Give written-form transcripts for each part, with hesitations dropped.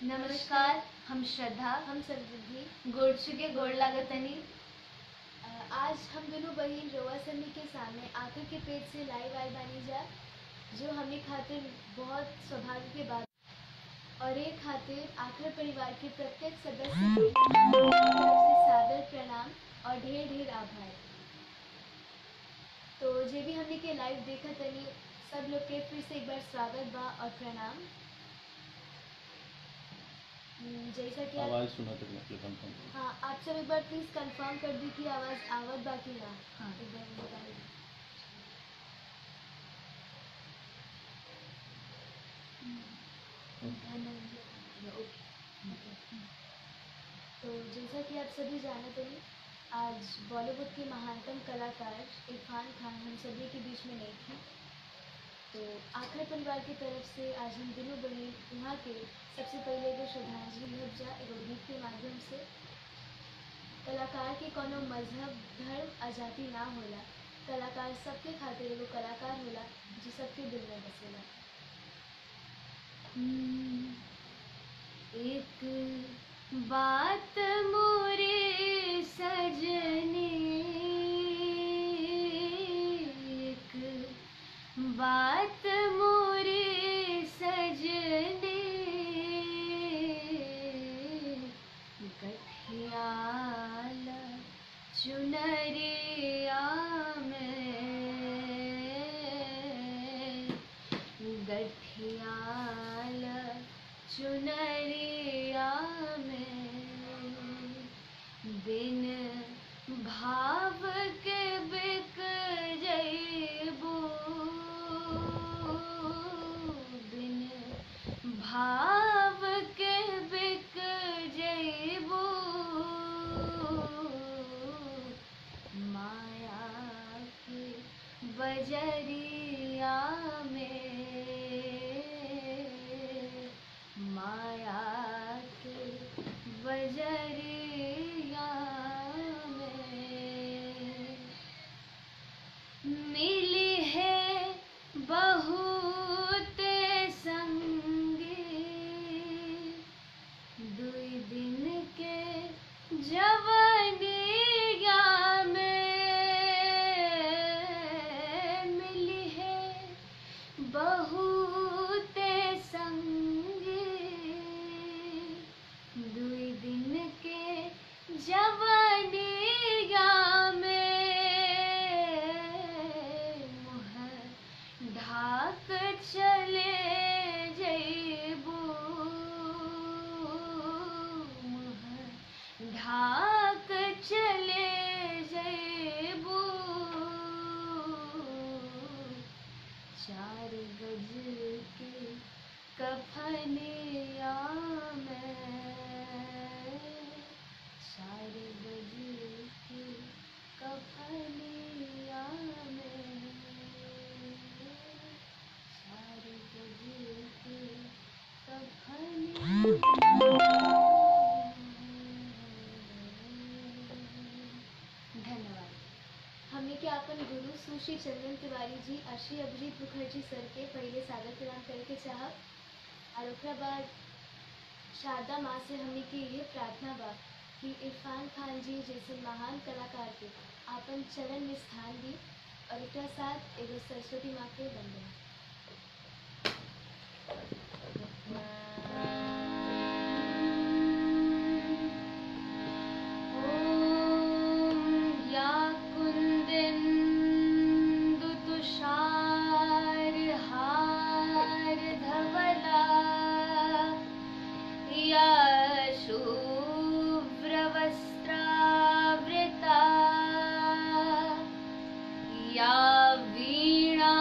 नमस्कार, हम श्रद्धा, हम सरस्वती गोड़ चुके गोड़ लागतनी। आज हम दोनों बहन रोआ समी के सामने आखिर के पेट से लाइव आई बानी जा, जो हमें खातिर बहुत सौभाग्य के बात और एक खातिर आखिर परिवार के प्रत्येक सदस्य के तरफ से सादर प्रणाम और ढेर ढेर आभार। तो जे भी हमने के लाइव देखा तनी सब लोग के फिर से एक बार स्वागत बा और प्रणाम। जैसा कि आवाज सुना तक मतलब कंफर्म। हाँ, आप सब एक बार प्लीज कंफर्म कर दी कि आवाज आवत बाकी ना। हाँ, एक बार बताइए। तो जैसा कि आप सभी जानते हैं, आज बॉलीवुड के महानतम कलाकार इरफान खान हम सभी के बीच में नहीं थी। तो आखिर परिवार की तरफ से आज हम दिनों बहन वहाँ के सबसे पहले एगो श्रद्धांजलि भेज जा एगो गीत के माध्यम से। कलाकार के कोनो मजहब धर्म आजादी ना होला, कलाकार सबके खातिर एगो कलाकार होला जो सबके दिल में बसेला। एक बात मोरे सजने, एक बात मोरे सजने, गठियाल चुनरिया में, गठियाल चुनरिया में, बिन भाव के बिक जइबू, बिन भाव के बिक जइबू, माया के बजरिया में, माया के बजरिया में, मिली है बहुत संगी, दुई दिन के जवानिया में, मिली है बहुत संगी, दुई दिन के जवानिया में, मुँह ढाक चले जइबू, मुँह ढाक चले जइबू, चार गज के कफनिया में, चार गज के कफनिया में, चार गज के कफनिया। धन्यवाद। हमने के अपन गुरु सुश्री चंदन तिवारी जी और श्री अभिजीत मुखर्जी सर के पहले सादर प्रणाम करके चाहब और ओकरा बाद शारदा माँ से हमने की ये प्रार्थना बा कि इरफान खान जी जैसे महान कलाकार के आपन चरण में स्थान दी और एकरा साथ एगो सरस्वती माँ के वंदना। या वीणा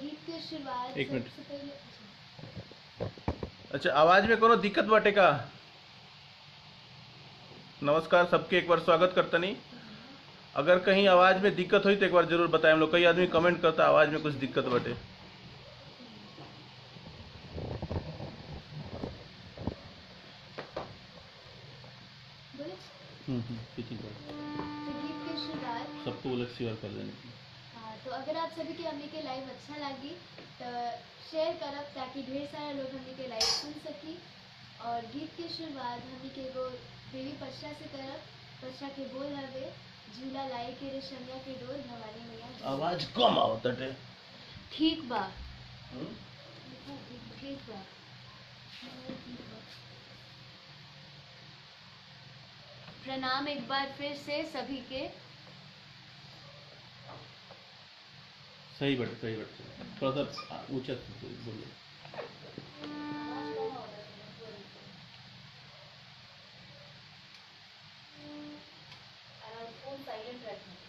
गीत के शुरुआत एक मिनट। सबसे पहले अच्छा, आवाज में कोनो दिक्कत बाटे का? नमस्कार सबके, एक बार स्वागत करता नहीं। अगर कहीं आवाज में दिक्कत हुई तो एक बार जरूर बताएं। हम लोग कई आदमी कमेंट करता आवाज में कुछ दिक्कत बाटे। बोले ठीक है। तो गीत के शुरुआत सबको बोले शेयर कर देने। हाँ, तो अगर आप सभी के हमनी के लाइव अच्छा लगी तो शेयर करब ताकि ढेर सारा लोग हमनी के लाइव सुन सकी। और गीत के शुरुआत हमनी के एगो देवी पचरा से करब। पचरा के बोल हवे झूला लाई के रेशमिया के डोर भवानी मैया झूला। आवाज कम आवताटे। ठीक बा, ठीक बा। प्रणाम एक बार फिर से सभी के। सही बाटे। थोड़ा सा ऊंचा बोलिए।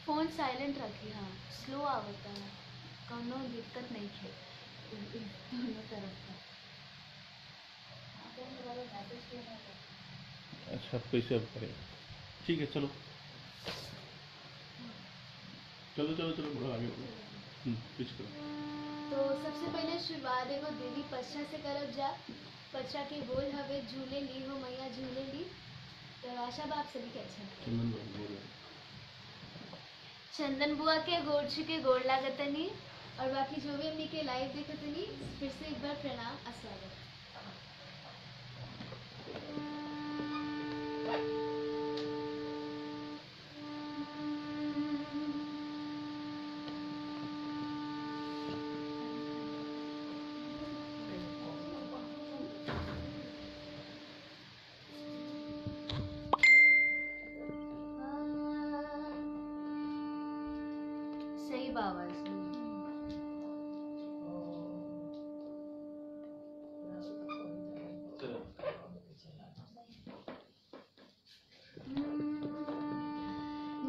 फोन साइलेंट रखी। हाँ, स्लो आवता है, कोनो दिक्कत नहीं है दोनों तरफ का। अच्छा, कैसे अब करें? ठीक है, चलो बड़ा आगे बढ़ो। कुछ करो। तो सबसे पहले शुरुआत एगो देवी पचरा से करब जा। पचरा के बोल हवे झूले ली हो मैया झूले ली। तो आशा बा आप सभी के अच्छा लगे। चंदन बुआ के गोड़ छू के गोड़ लागतनी और बाकी जो भी हमनी के लाइव देखतनी फिर से एक बार प्रणाम और स्वागत। सही बाबा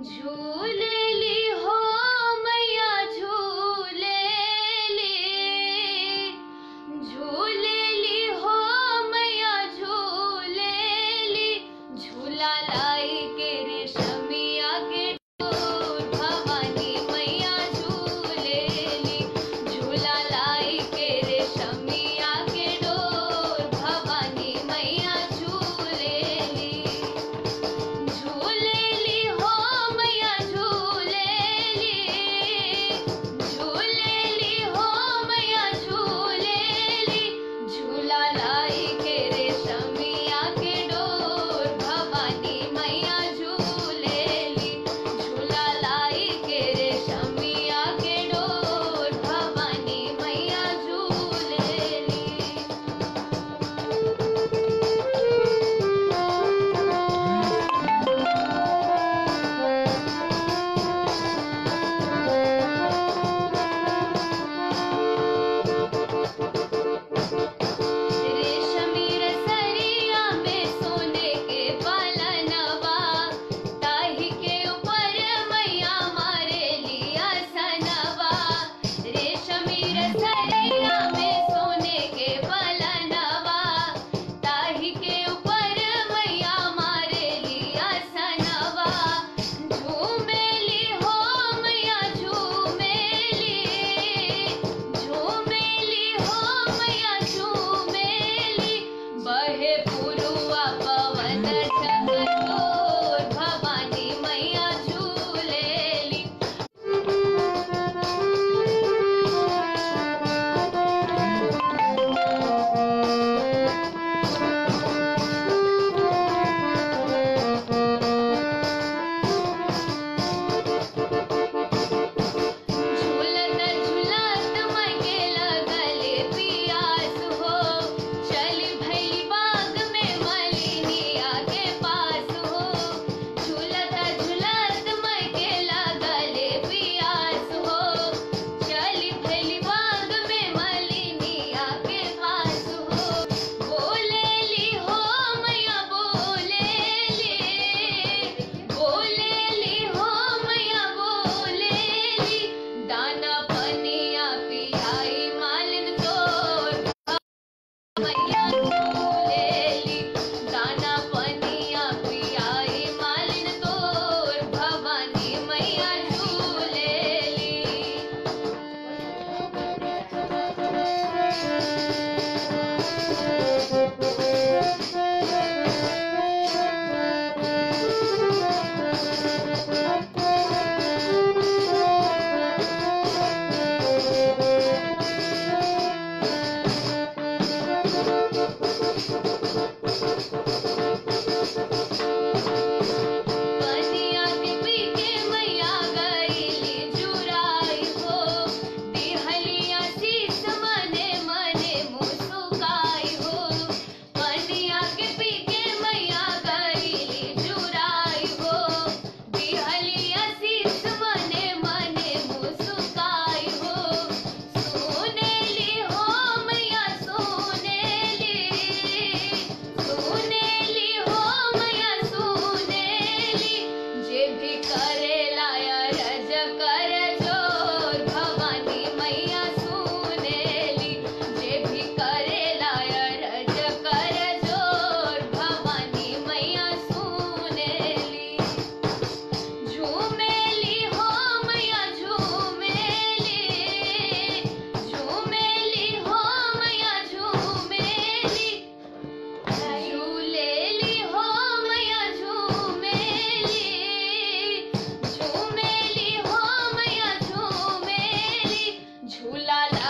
झूले ली हो मैया झूले ली। झूले ली हो मैया झूले ली। झूला लाई के रेशमिया के डोर भवानी मैया झूले ली। झूला लाई के रेशमिया के डोर भवानी मैया झूले ली। झूले ली हो मैया झूले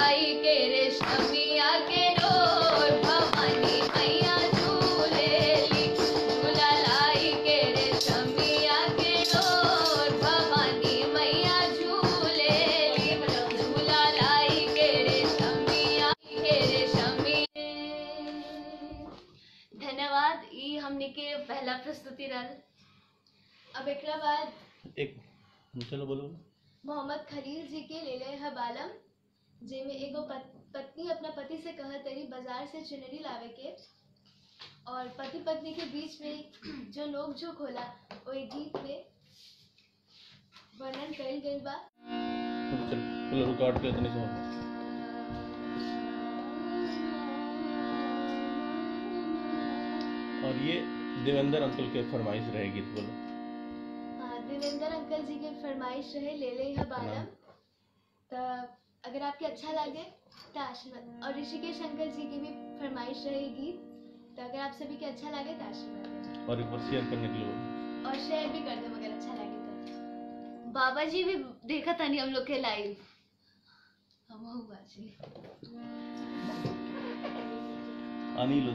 लाई के रेशमिया के डोर, भवानी मैया झूलेली, झूला लाई के रेशमिया के डोर, भवानी मैया झूलेली, झूला लाई के रेशमिया के रेशमी। धन्यवाद। ई हमने के पहला प्रस्तुति रहल। अब एकरा बाद एक चलो बोलो। मोहम्मद खलील जी के ले ले है बालम, जेमे एगो पत्नी अपना पति से कहत रही बाजार से चुनरी लावे के, और पति पत्नी के बीच में जो नोक झोंक होला वो एक गीत में वर्णन कइल गइल बा। चलो रिकॉर्ड के इतनी सुनो। और ये देवेंद्र अंकल के फरमाइश रहे गीत, बोलो। हाँ, देवेंद्र अंकल जी के फरमाइश रहे ले ले है बालम। तो अगर आपके अच्छा लगे तो आशीर्वाद, और ऋषिकेश अंकल जी की भी फरमाइश रहे गीत, तो अगर आप सभी के अच्छा लगे तो आशीर्वाद दें और एक बार शेयर करने के लिए बोलो। और शेयर भी कर दें अगर अच्छा लगे तो। बाबा जी भी देखा था नहीं हम लोग के लाइव, हम बाजी अनिल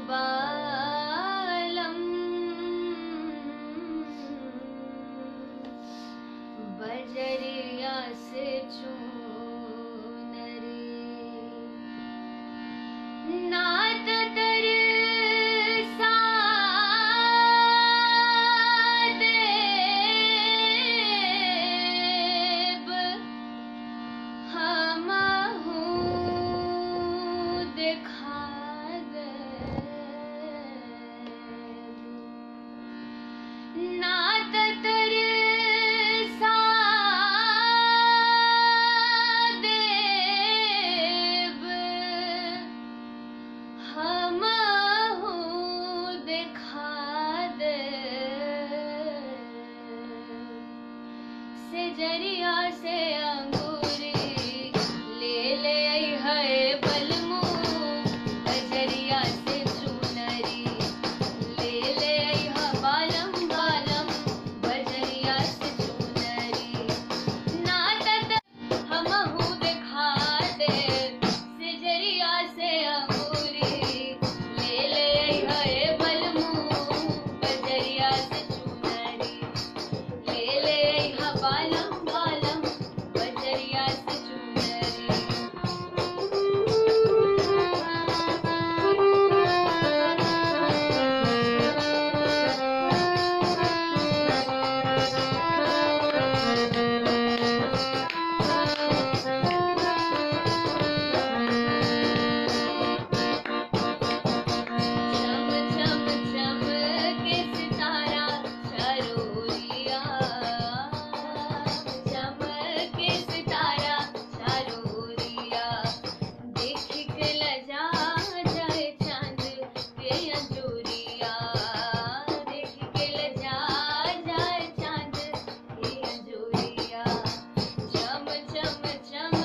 बालम बजरिया से चूनरी, नात तरसा देब, हमहू देखा नात तरसा देब, हमहू देखा देब, से जरिया से अंगूरी ले ले है बलमू, बजरिया से चुनरी ले ले है बालम, बालम बजरिया से चुनरी, नात हमहू देखा दे, से जरिया से अंगूरी ले ले है बलमू, बजरिया से चुनरी ले ले है बालम, बालम बजरिया से चुनरी। चम चम चम के सितारा चरोरिया, चम के सितारा चरोरिया, देख के लजा जाए चांद के अंजोरिया, देख के लजा जाए चांद के अंजोरिया, चम चम चम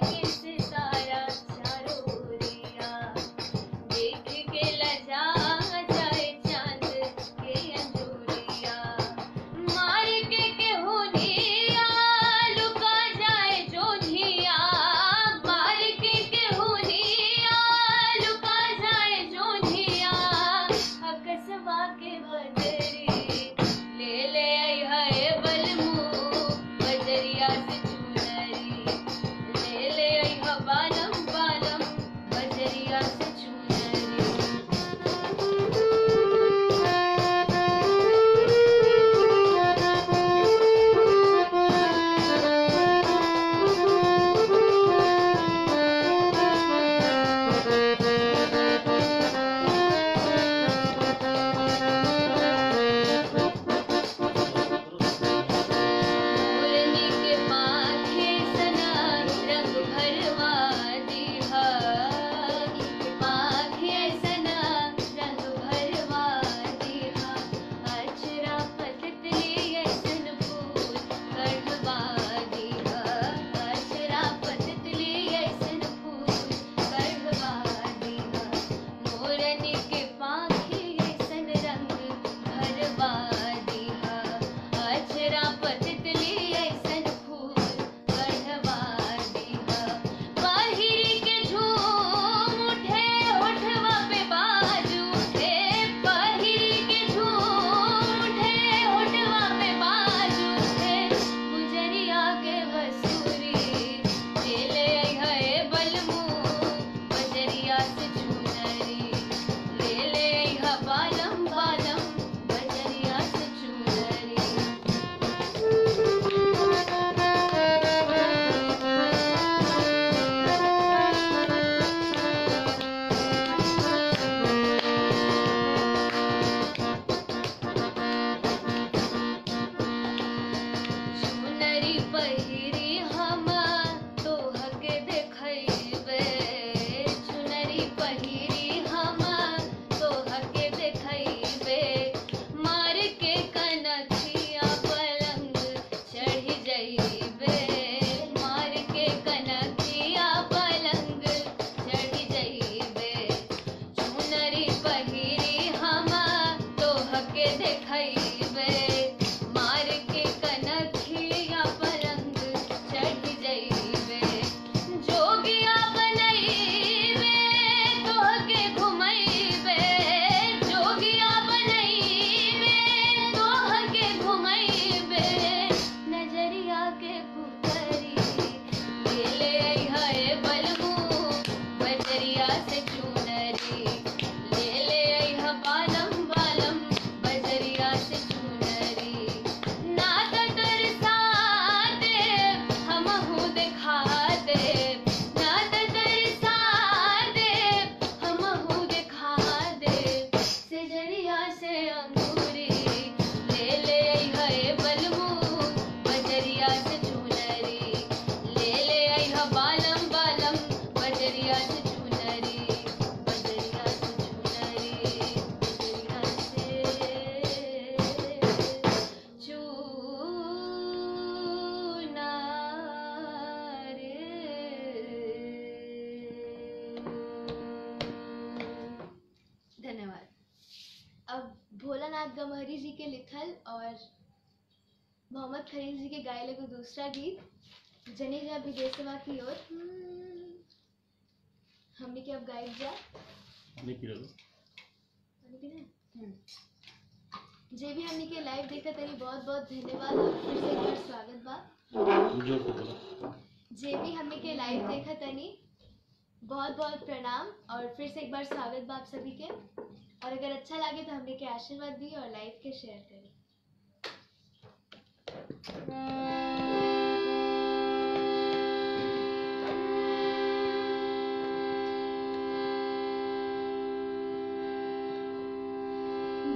के सितारा चरोरिया, देख के लजा जाए चांद के अंजोरिया, मार के होनिया लुका जाए जोनिया, मार के होनिया लुका जाए जोनिया, अकसबा के बदरी ले ले है बलमू, बजरिया से चुनरी ले ले है बालम, बालम बजरिया से चुनरी। से अंगूरी, ले ले आई है बलमू बजरिया से चुनरी, ले ले आई है बालम बालम बजरिया से चुनरी, बजरिया से चुनरी, बजरिया से धन्यवाद। अब भोलानाथ गमहरी जी के लिखल और मोहम्मद खलील जी के गायले को दूसरा गीत जनी जा विदेशवा की ओर हमने के अब गायक जा जे भी हमने के लाइव देखा तनी बहुत बहुत धन्यवाद और फिर से एक बार स्वागत बा। जे भी हमने के लाइव देखा तनी बहुत बहुत प्रणाम और फिर से एक बार स्वागत बा आप सभी के। और अगर अच्छा लगे तो हमने के आशीर्वाद दी और लाइव के शेयर करें।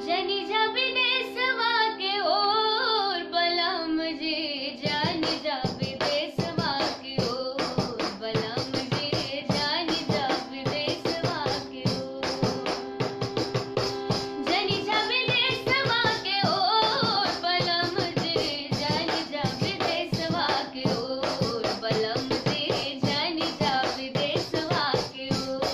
जनी जा विदेशवा के ओर बलम जी, जानी जा विदेशवा के ओर बलम जी, जानी जा विदेशवा के ओर, जनी जा विदेशवा के ओर बलम जी, जानी जा विदेशवा के ओर बलम जी, जानी जा विदेशवा के ओर।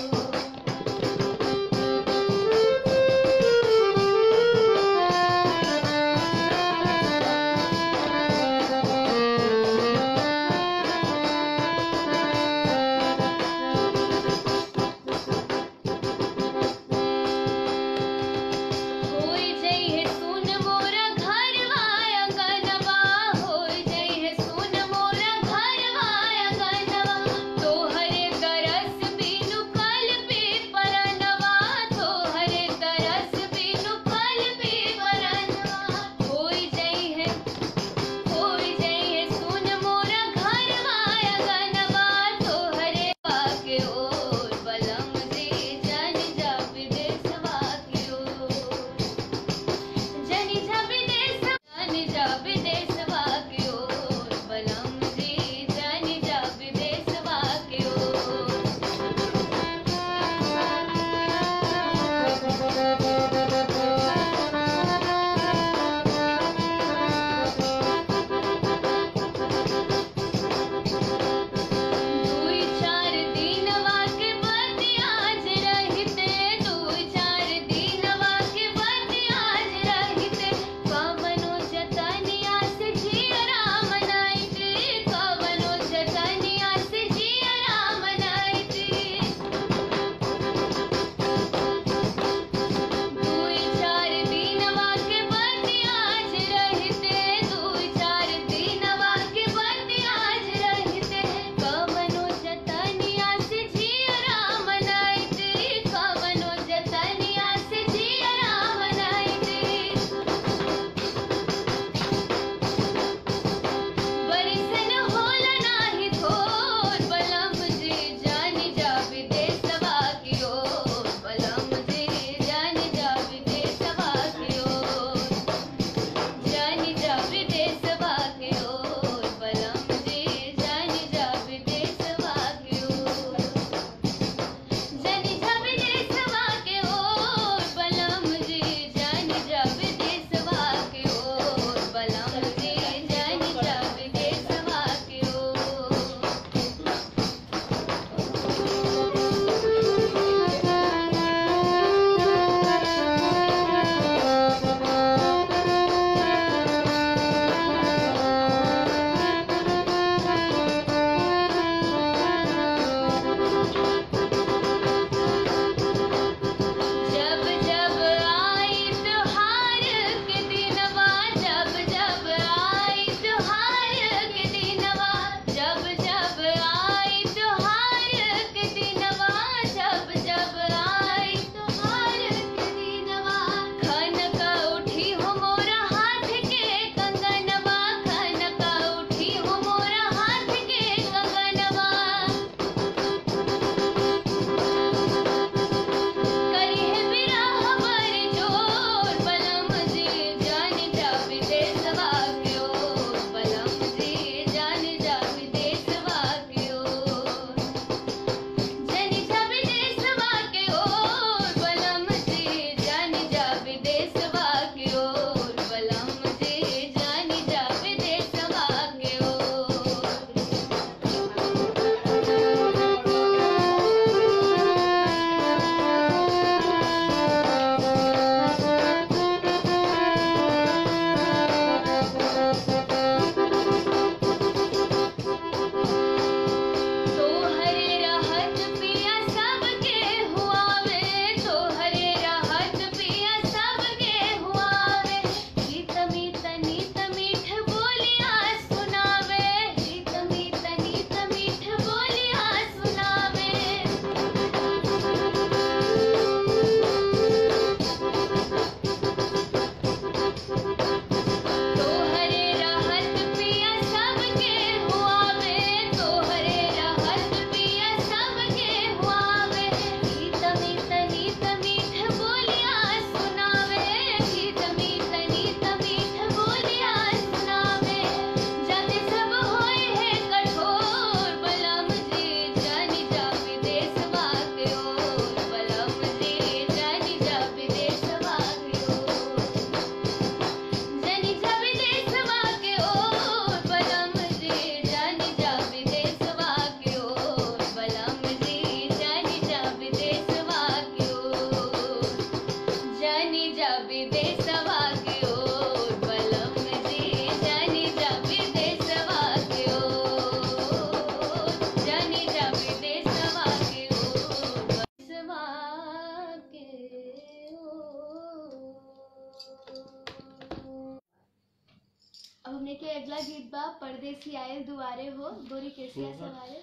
अब हमने के अगला गीत बा परदेसी आयल दुआरे हो गोरी केसिया सवारे।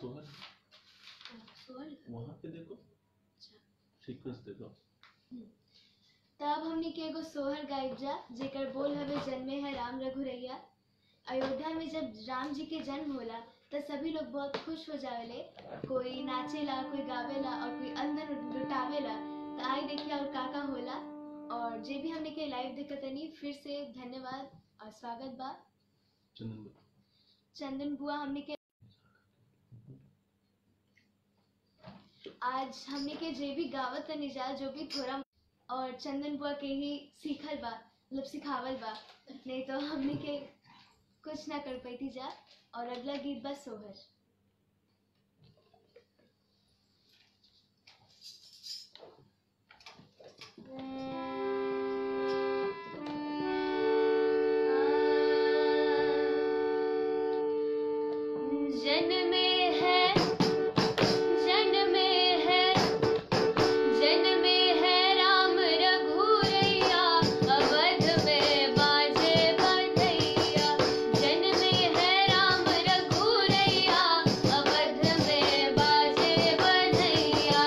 वहाँ पे देखो सीक्वेंस देखो। तब हमने के एगो सोहर गायब जा जेकर बोल हवे जन्मे है राम रघुरैया। अयोध्या में जब राम जी के जन्म होला तो सभी लोग बहुत खुश हो जावेले, कोई नाचेला, कोई गावेला और कोई अंदर लुटावेला। तो आई देखिए और काका होला। और जे भी हमने के लाइव देखतनी फिर से धन्यवाद और स्वागत बा चंदन बुआ। हमने के आज हमने के जे भी गावत तनी जा जो भी थोड़ा और चंदन बुआ के ही सीखल बा, मतलब सिखावल बा, नहीं तो हमने के कुछ ना कर पाती जा। और अगला गीत बा सोहर। जन्मे है राम रघुरैया, अवध में बाजे बधैया। जन्मे है राम रघुरैया, अवध में बाजे बधैया।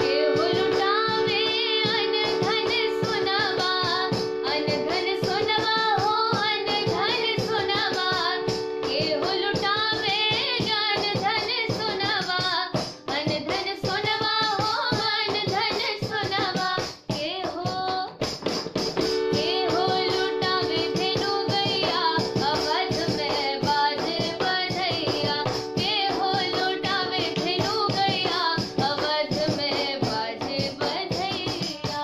केहू लुटावे अन धन सोनवा, अन धन सोनवा हो अन धन सोनवा। केहू लुटावे अन धन सोनवा, अन धन सोनवा हो अन धन सोनवा। केहू लुटावे धेनु गैया, अवध में बाजे बधैया। केहू लुटावे धेनु गैया, अवध में बाजे बधैया।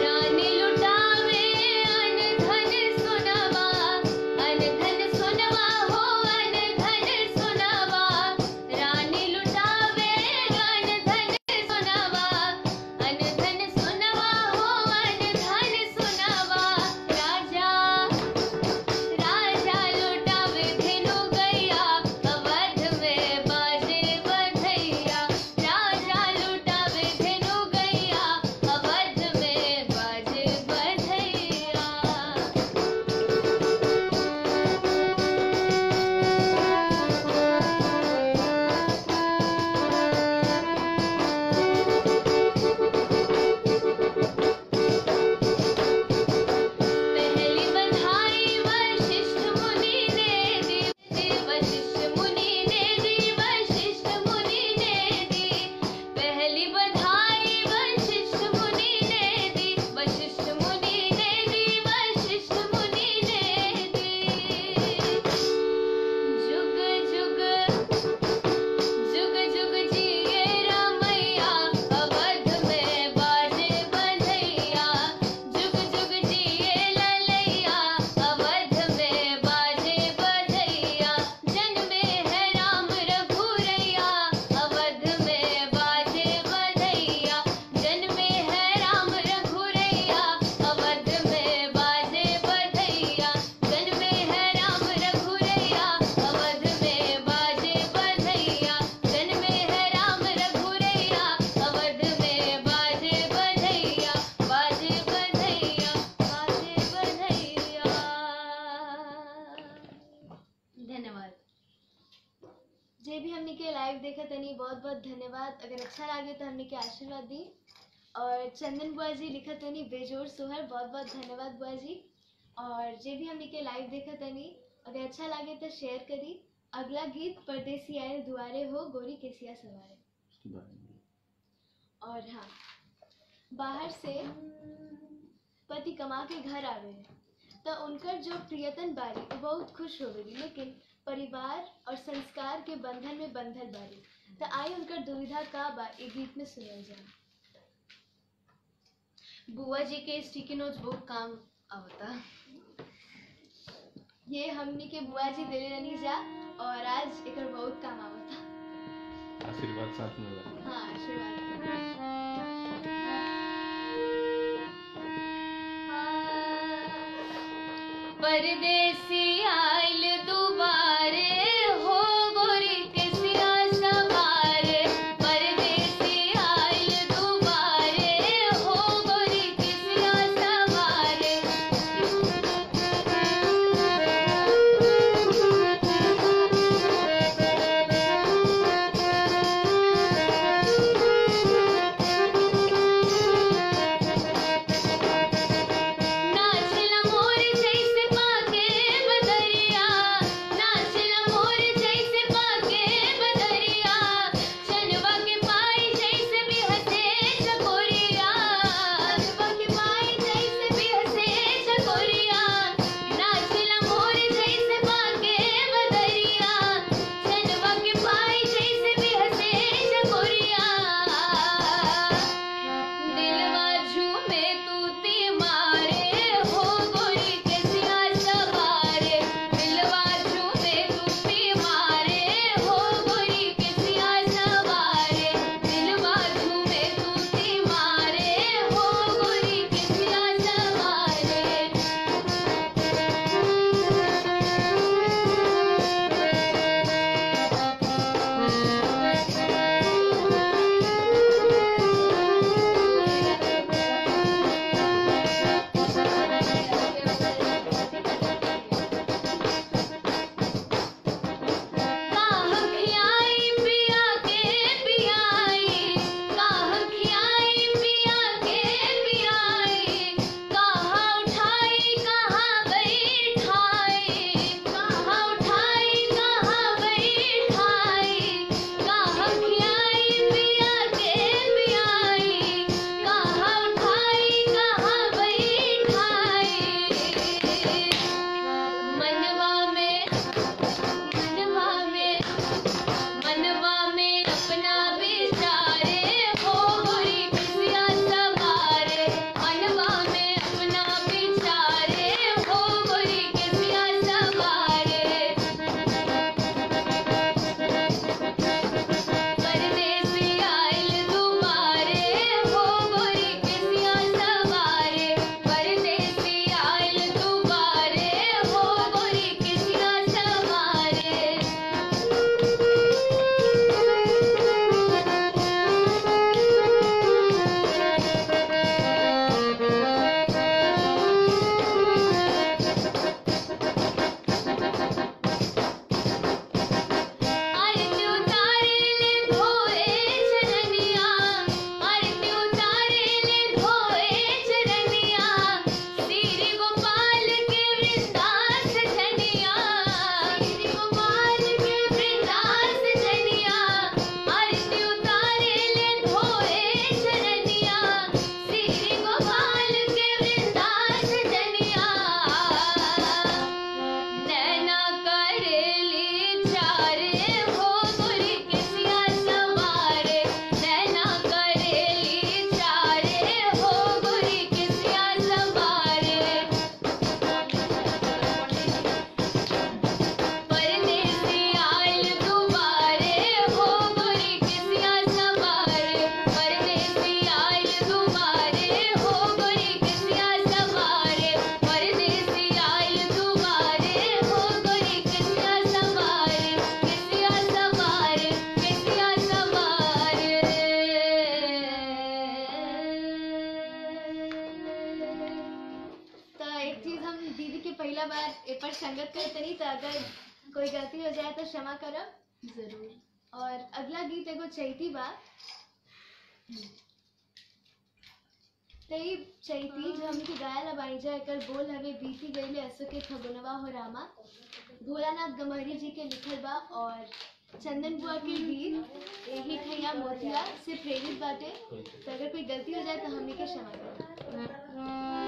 रानी लुटावे अन धन सोनवा, अन धन सोनवा हो अन धन सोनवा। रानी लुटावे अन धन सोनवा, अन धन सोनवा हो अन धन सोनवा। राजा लुटावे धेनु गैया, अवध में बाजे बधैया। राजा लुटावे धेनु गैया, अवध में बाजे बधैया। पहली बधाई वशिष्ठ मुनि ने दी, वशिष्ठ मुनि ने दी, वशिष्ठ मुनि ने दी। पहली बधाई वशिष्ठ मुनि ने दी, वशिष्ठ मुनि ने दी, वशिष्ठ मुनि ने दी। जुग जुग जुग जुग जिए रामैया, अवध में बाजे बधैया। जुग जुग जिए ललैया, अवध में बाजे बधैया। जन्मे है राम रघुरैया, अवध में बाजे बधैया। जन्मे है राम रघुरैया, अवध में बाजे बधैया। जन्मे है राम रघुरैया, अवध में बाजे बधैया। जन्मे है राम रघुरैया, अवध में बाजे बधैया। बाजे बधैया, बाजे बधैया। धन्यवाद। जे भी हमने के लाइव देखा तनी बहुत बहुत धन्यवाद। अगर अच्छा लगे तो हमने के आशीर्वाद दी। और चंदन बुआ जी लिखा तनी बेजोड़ सोहर, बहुत बहुत धन्यवाद बुआ जी। और जे भी हमने के लाइव देखा तनी अगर अच्छा लगे तो शेयर करी। अगला गीत परदेसी आयल दुआरे हो गोरी केसिया सवारे। और हाँ, बाहर से पति कमा के घर आवे तो उनकर जो प्रियतन बारी वो बहुत खुश होवेली, लेकिन परिवार और संस्कार के बंधन में बंधल बारी। तो आई उनकर दुविधा का बा एक गीत में सुनल जाए। बुआ जी के स्टिकी नोट्स बहुत काम आवता। ये हमनी के बुआ जी देले रहनी जा और आज एकर बहुत काम आवता। आशीर्वाद साथ में। हाँ, आशीर्वाद। परदेसी आइल दुबारे हो गोरी के सिया सवारे परदेसी आइल दुबारे हो गोरी के सिया सवारे नाचला मोर जैसे पाके बदरिया नाचला मोर जैसे पाके बदरिया चनवा के पाई जैसे बिहसे चकोरिया चनवा के पाई जैसे बिहसे चकोरिया नाचला मोर जैसे पाके बदरिया चनवा के पाई जैसे बिहसे चकोरिया दिलवा झूमे तूती मारे हो गोरी के सिया सवारे दिलवा झूमे तूती मारे हो गोरी के सिया सवारे दिलवा झूमे तूती मारे हो गोरी के सिया सवारे काह खियाई पिया के पियाई काह खियाई पिया के पियाई कहाँ उठाई कहाँ बैठाई कहाँ उठाई कहाँ बैठाई काह खियाई पिया के पियाई कहाँ उठाई कहाँ बैठाई मनवा में मनवा में अपना विचारे हो गोरी के सिया सवारे मनवा में अपना विचारे हो गोरी के सिया सवारे परदेसी आइल दुबारे हो गोरी के सिया सवारे परदेसी आइल दुबारे हो गोरी के सिया सवारे आरती उतारे ले धोए चरनिया आरती उतारे ले धोए चरनिया श्री गोपाल के वृंदास जनिया श्री गोपाल के वृंदास जनिया आरती उतारे ले धोए चरनिया श्री गोपाल के वृंदास जनिया नैना करेली चारे हो गोरी के सिया सवारे नैना करेली चारे हो गोरी के सिया सवारे परदेसी आइल दुबारे हो गोरी के सिया सवारे परदेसी आइल दुबारे हो गोरी के सिया सवारे परदेसी आइल दुबारे हो गोरी के सिया सवारे के सिया सवारे के सिया सवारे तो एक चीज हम दीदी के पहला बार ए पर संगत करे तनी तो अगर कोई गलती हो जाए तो क्षमा करब जरूर और अगला गीत एगो चैती बा तई चैती जो हमनी के गायल बाई जा एकर बोल हवे बीती गईले असो के फगुनवा हो रामा भोलानाथ गमहरी जी के लिखल बा और चंदन बुआ के गीत यही ठैया मोतिया से प्रेरित बाटे तो अगर कोई गलती हो जाए तो हमनी के क्षमा करब